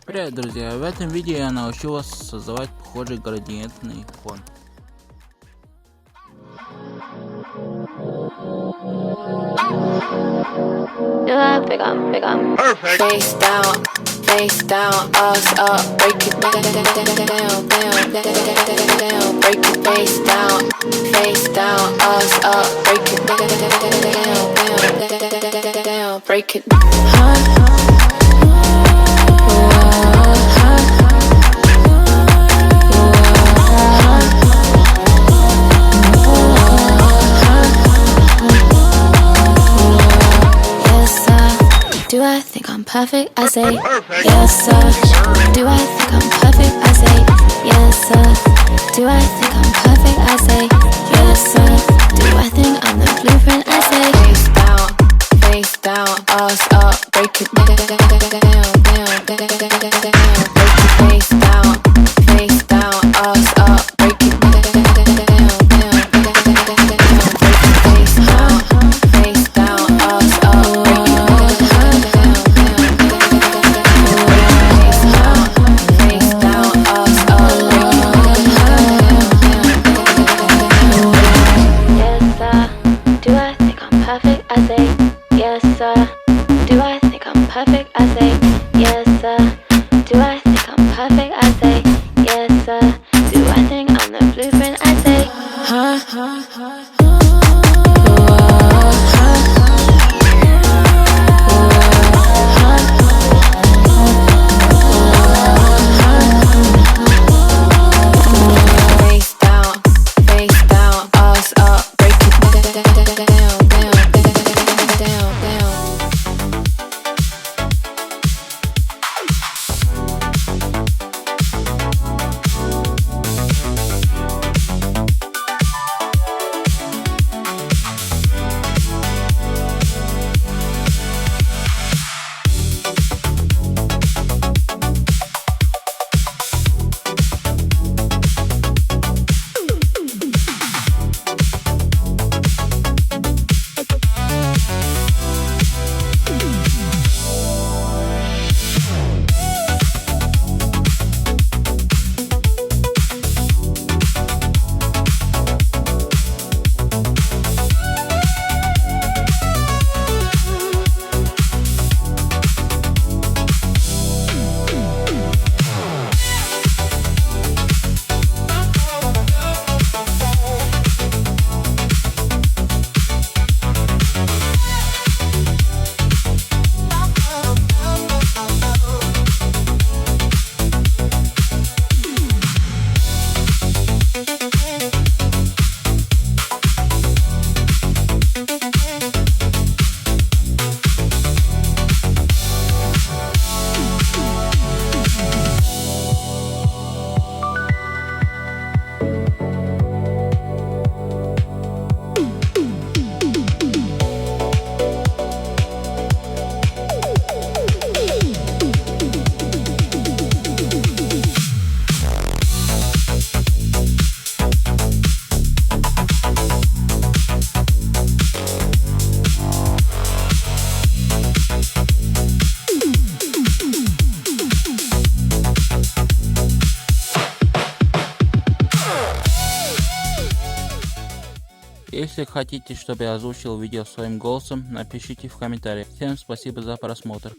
Привет, друзья! В этом видео я научу вас создавать похожий градиентный фон. Face down, ass up, break it down, break it face down, ass up, break it down, break it. Do I think I'm perfect? I say yes sir. Do I think I'm perfect? I say yes sir. Do I think I'm perfect? I say yes sir. Do I think I'm the blueprint? I say face down, ass up, break it down, break it face down, ass up, break it down, face down, ass up, break it Если хотите, чтобы я озвучил видео своим голосом, напишите в комментариях. Всем спасибо за просмотр.